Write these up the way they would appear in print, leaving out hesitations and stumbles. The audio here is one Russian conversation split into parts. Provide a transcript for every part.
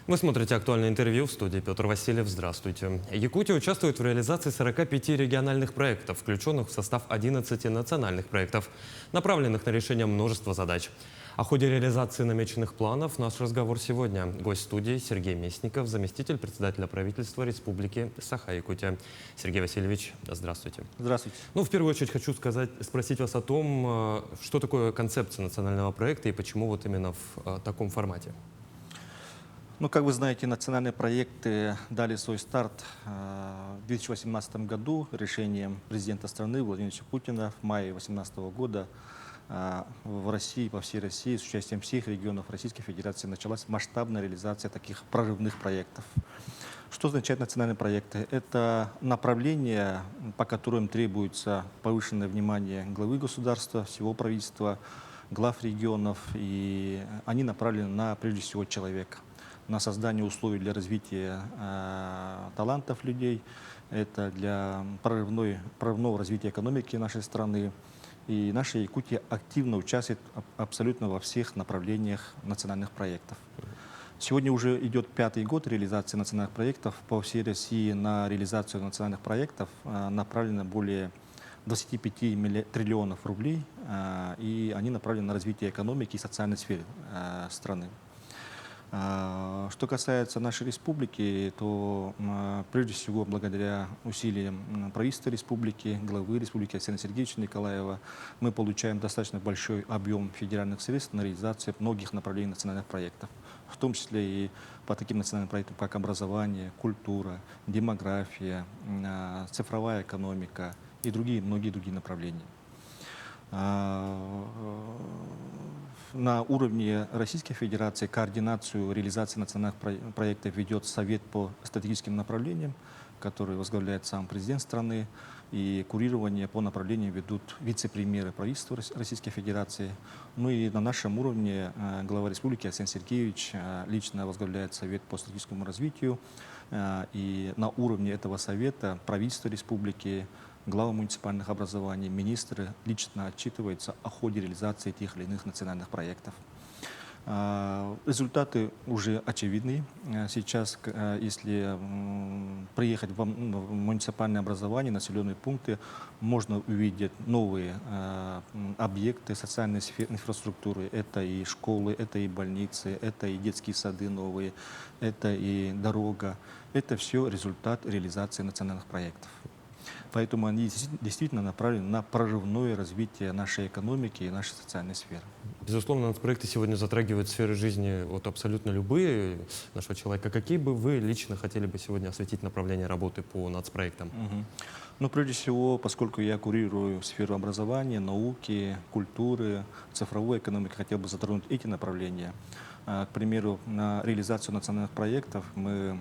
Вы смотрите «Актуальное интервью», в студии Петр Васильев. Здравствуйте. Якутия участвует в реализации 45 региональных проектов, включенных в состав 11 национальных проектов, направленных на решение множества задач. О ходе реализации намеченных планов наш разговор сегодня. Гость студии Сергей Местников, заместитель председателя правительства Республики Саха-Якутия. Сергей Васильевич, здравствуйте. Здравствуйте. В первую очередь хочу спросить вас о том, что такое концепция национального проекта и почему вот именно в таком формате. Как вы знаете, национальные проекты дали свой старт в 2018 году решением президента страны Владимира Путина в мае 2018 года. В России, по всей России, с участием всех регионов Российской Федерации началась масштабная реализация таких прорывных проектов. Что означает национальные проекты? Это направления, по которым требуется повышенное внимание главы государства, всего правительства, глав регионов, и они направлены на, прежде всего, человека, на создание условий для развития талантов людей, это для прорывного развития экономики нашей страны. И наша Якутия активно участвует абсолютно во всех направлениях национальных проектов. Сегодня уже идет 5-й год реализации национальных проектов. По всей России на реализацию национальных проектов направлено более 25 триллионов рублей, и они направлены на развитие экономики и социальной сферы страны. Что касается нашей республики, то прежде всего благодаря усилиям правительства республики, главы республики Арсения Сергеевича Николаева, мы получаем достаточно большой объем федеральных средств на реализацию многих направлений национальных проектов, в том числе и по таким национальным проектам, как образование, культура, демография, цифровая экономика и многие другие направления. На уровне Российской Федерации координацию реализации национальных проектов ведет Совет по стратегическим направлениям, который возглавляет сам президент страны, и курирование по направлениям ведут вице-премьеры правительства Российской Федерации. И на нашем уровне глава республики Арсений Сергеевич лично возглавляет Совет по стратегическому развитию, и на уровне этого совета правительство республики, главы муниципальных образований, министры лично отчитываются о ходе реализации тех или иных национальных проектов. Результаты уже очевидны. Сейчас, если приехать в муниципальное образование, населенные пункты, можно увидеть новые объекты социальной инфраструктуры. Это и школы, это и больницы, это и детские сады новые, это и дорога. Это все результат реализации национальных проектов. Поэтому они действительно направлены на прорывное развитие нашей экономики и нашей социальной сферы. Безусловно, нацпроекты сегодня затрагивают сферы жизни абсолютно любые нашего человека. Какие бы вы лично хотели бы сегодня осветить направления работы по нацпроектам? Прежде всего, поскольку я курирую сферу образования, науки, культуры, цифровой экономики, хотел бы затронуть эти направления. К примеру, на реализацию национальных проектов мы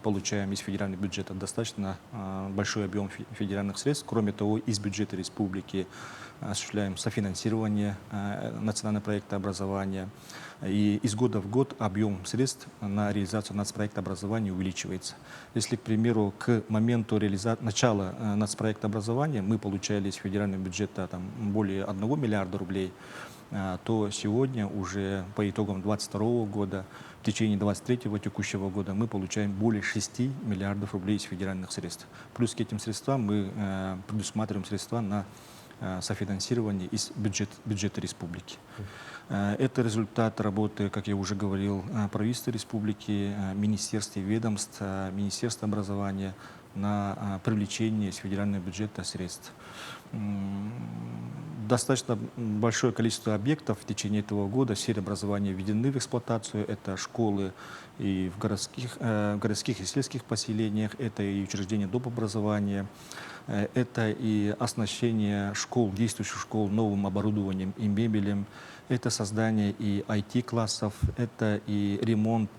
получаем из федерального бюджета достаточно большой объем федеральных средств. Кроме того, из бюджета республики осуществляем софинансирование национального проекта образования. И из года в год объем средств на реализацию нацпроекта образования увеличивается. Если, к примеру, к моменту начала нацпроекта образования мы получали из федерального бюджета более 1 миллиарда рублей, то сегодня уже по итогам 2022 года, в течение 2023 текущего года мы получаем более 6 миллиардов рублей из федеральных средств. Плюс к этим средствам мы предусматриваем средства на софинансирование из бюджета республики. Это результат работы, как я уже говорил, правительства республики, министерств и ведомств, Министерства образования на привлечение из федерального бюджета средств. Достаточно большое количество объектов в течение этого года в сфере образования введены в эксплуатацию. Это школы и в городских и сельских поселениях, это и учреждения доп. Образования, это и оснащение школ, действующих школ новым оборудованием и мебелем, это создание и IT-классов, это и ремонт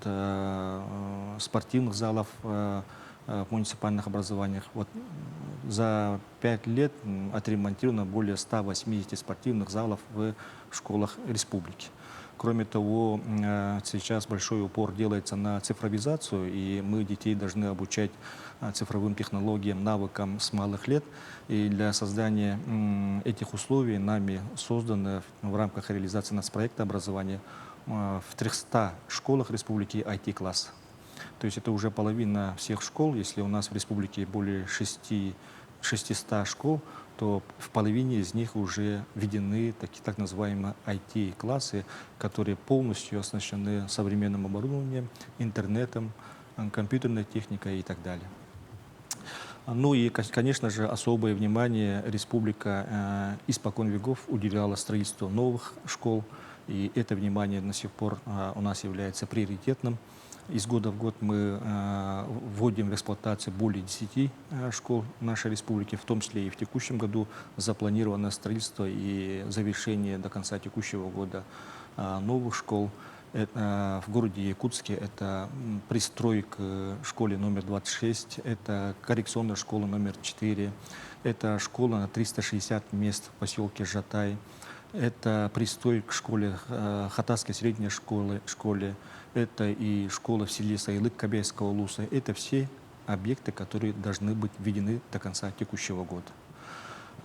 спортивных залов в муниципальных образованиях. За 5 лет отремонтировано более 180 спортивных залов в школах республики. Кроме того, сейчас большой упор делается на цифровизацию, и мы детей должны обучать цифровым технологиям, навыкам с малых лет. И для создания этих условий нами создано в рамках реализации нацпроекта образования в 300 школах республики IT-класс. То есть это уже половина всех школ. Если у нас в республике более 600 школ, то в половине из них уже введены так называемые IT-классы, которые полностью оснащены современным оборудованием, интернетом, компьютерной техникой и так далее. Ну и, конечно же, особое внимание республика испокон веков уделяла строительству новых школ, и это внимание до сих пор у нас является приоритетным. Из года в год мы вводим в эксплуатацию более 10 школ нашей республики, в том числе и в текущем году запланировано строительство и завершение до конца текущего года новых школ. В городе Якутске это пристрой к школе номер 26, это коррекционная школа номер 4, это школа на 360 мест в поселке Жатай, это пристрой к школе Хатасской средней школе, это и школа в селе Сайлык Кобяйского Луса. Это все объекты, которые должны быть введены до конца текущего года.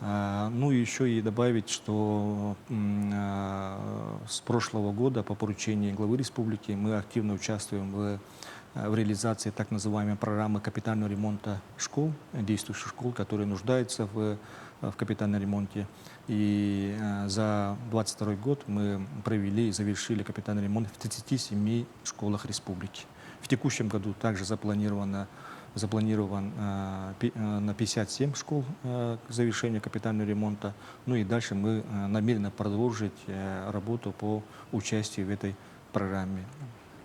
Ну и еще и добавить, что с прошлого года по поручению главы республики мы активно участвуем в реализации так называемой программы капитального ремонта школ, действующих школ, которые нуждаются в капитальном ремонте. И за 2022 год мы провели и завершили капитальный ремонт в 37 школах республики. В текущем году также запланирован на 57 школ завершение капитального ремонта. Ну и дальше мы намерены продолжить работу по участию в этой программе.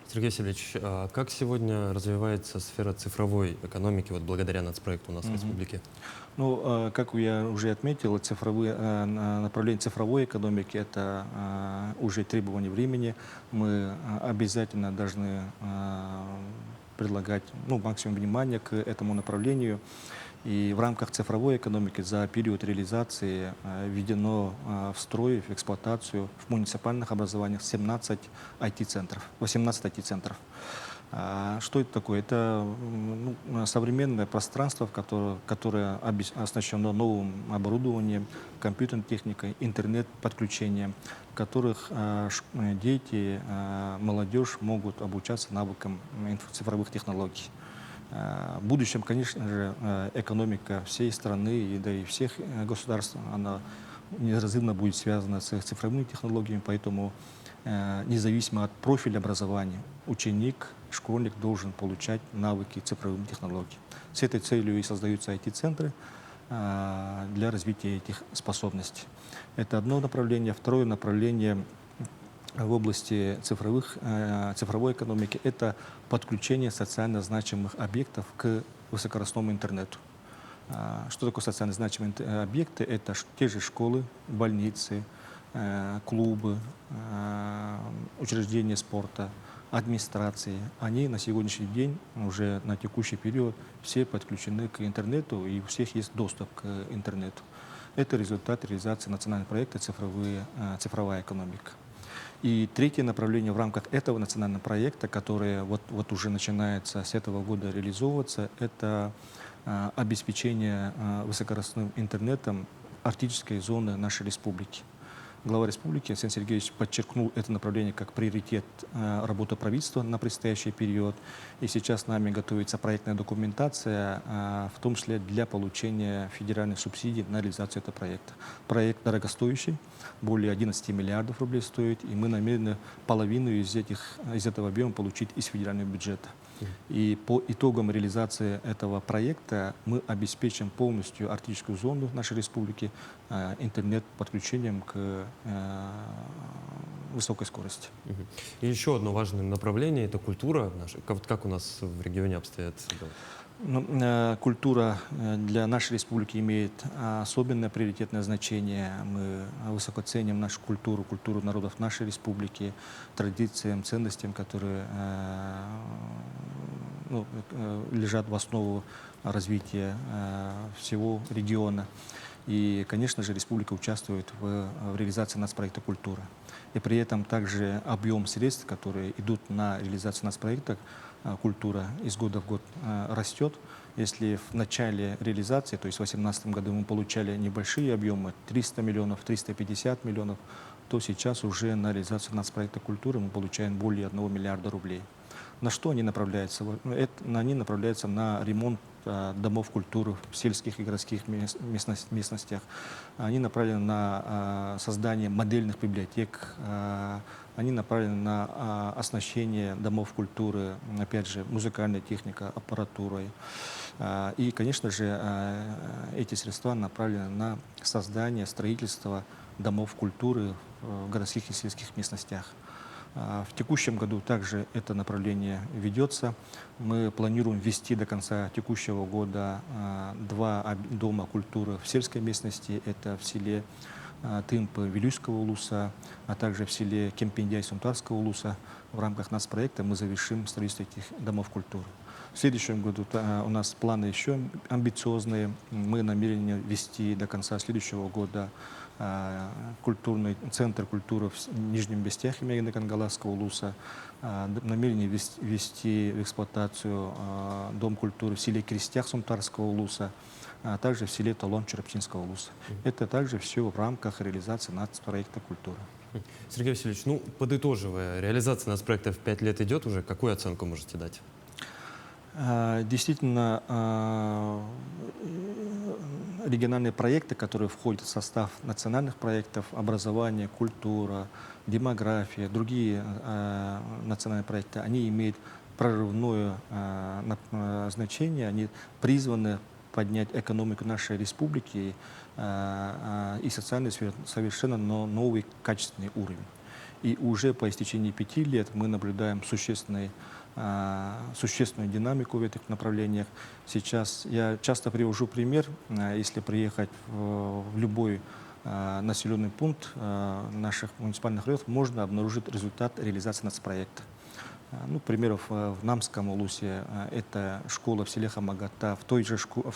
Сергей Васильевич, а как сегодня развивается сфера цифровой экономики вот благодаря нацпроекту у нас в республике? Ну, как я уже отметил, направление цифровой экономики – это уже требование времени. Мы обязательно должны предлагать максимум внимания к этому направлению. И в рамках цифровой экономики за период реализации введено в строй, в эксплуатацию в муниципальных образованиях 18 IT-центров. Что это такое? Это современное пространство, которое оснащено новым оборудованием, компьютерной техникой, интернет-подключением, в которых дети, молодежь могут обучаться навыкам цифровых технологий. В будущем, конечно же, экономика всей страны и всех государств, она неразрывно будет связана с цифровыми технологиями, поэтому независимо от профиля образования, ученик, школьник должен получать навыки цифровых технологий. С этой целью и создаются IT-центры для развития этих способностей. Это одно направление. Второе направление в области цифровой экономики – это подключение социально значимых объектов к высокоскоростному интернету. Что такое социально значимые объекты? Это те же школы, больницы, клубы, учреждения спорта, администрации. Они на сегодняшний день, уже на текущий период, все подключены к интернету, и у всех есть доступ к интернету. Это результат реализации национального проекта «Цифровая экономика». И третье направление в рамках этого национального проекта, которое вот уже начинается с этого года реализовываться, это обеспечение высокоскоростным интернетом арктической зоны нашей республики. Глава республики Александр Сергеевич подчеркнул это направление как приоритет работы правительства на предстоящий период. И сейчас нами готовится проектная документация, в том числе для получения федеральных субсидий на реализацию этого проекта. Проект дорогостоящий, более 11 миллиардов рублей стоит, и мы намерены половину из этого объема получить из федерального бюджета. И по итогам реализации этого проекта мы обеспечим полностью арктическую зону нашей республики интернет-подключением к высокой скорости. И еще одно важное направление – это культура наша. Как у нас в регионе обстоят дела? Культура для нашей республики имеет особенное приоритетное значение. Мы высоко ценим нашу культуру народов нашей республики, традициям, ценностям, которые лежат в основу развития всего региона. И, конечно же, республика участвует в реализации нацпроекта «Культура». И при этом также объем средств, которые идут на реализацию нацпроекта «Культура», из года в год растет. Если в начале реализации, то есть в 2018 году мы получали небольшие объемы, 300 миллионов, 350 миллионов, то сейчас уже на реализацию нацпроекта культуры мы получаем более 1 миллиарда рублей. На что они направляются? Они направляются на ремонт домов культуры в сельских и городских местностях. Они направлены на создание модельных библиотек. Они направлены на оснащение домов культуры, опять же, музыкальной техникой, аппаратурой. И, конечно же, эти средства направлены на создание, строительство домов культуры в городских и сельских местностях. В текущем году также это направление ведется. Мы планируем ввести до конца текущего года 2 дома культуры в сельской местности. Это в селе Тымпы Вилюйского улуса, а также в селе Кемпендяй Сунтарского улуса. В рамках нацпроекта мы завершим строительство этих домов культуры. В следующем году у нас планы еще амбициозные. Мы намерены ввести до конца следующего года культурный центр культуры в Нижнем Бестяхе Кангаласского улуса, намерение ввести в эксплуатацию дом культуры в селе Крестях Сумтарского улуса, а также в селе Талон Черепчинского улуса. Это также все в рамках реализации нацпроекта культуры. Сергей Васильевич, ну, подытоживая, реализация нацпроекта в 5 лет идет уже. Какую оценку можете дать? Действительно, региональные проекты, которые входят в состав национальных проектов, образование, культура, демография, другие национальные проекты, они имеют прорывное значение, они призваны поднять экономику нашей республики и социальную сферу совершенно новый качественный уровень. И уже по истечении 5 лет мы наблюдаем существенную динамику в этих направлениях. Сейчас я часто привожу пример, если приехать в любой населенный пункт наших муниципальных районов, можно обнаружить результат реализации нацпроекта. Ну, к примеру, в Намском улусе это школа в селе Хамагата, в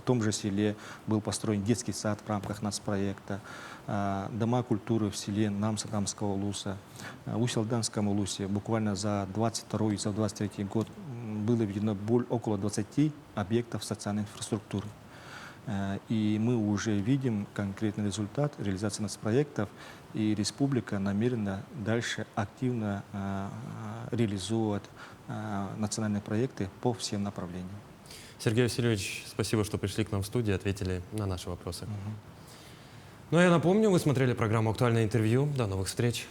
том же селе был построен детский сад в рамках нацпроекта, дома культуры в селе Намского улуса. В Усть-Алданском улусе буквально за 22 и за 23 год было введено около 20 объектов социальной инфраструктуры. И мы уже видим конкретный результат реализации нацпроектов, и республика намерена дальше активно реализовывать национальные проекты по всем направлениям. Сергей Васильевич, спасибо, что пришли к нам в студию и ответили на наши вопросы. Ну а я напомню, вы смотрели программу «Актуальное интервью». До новых встреч.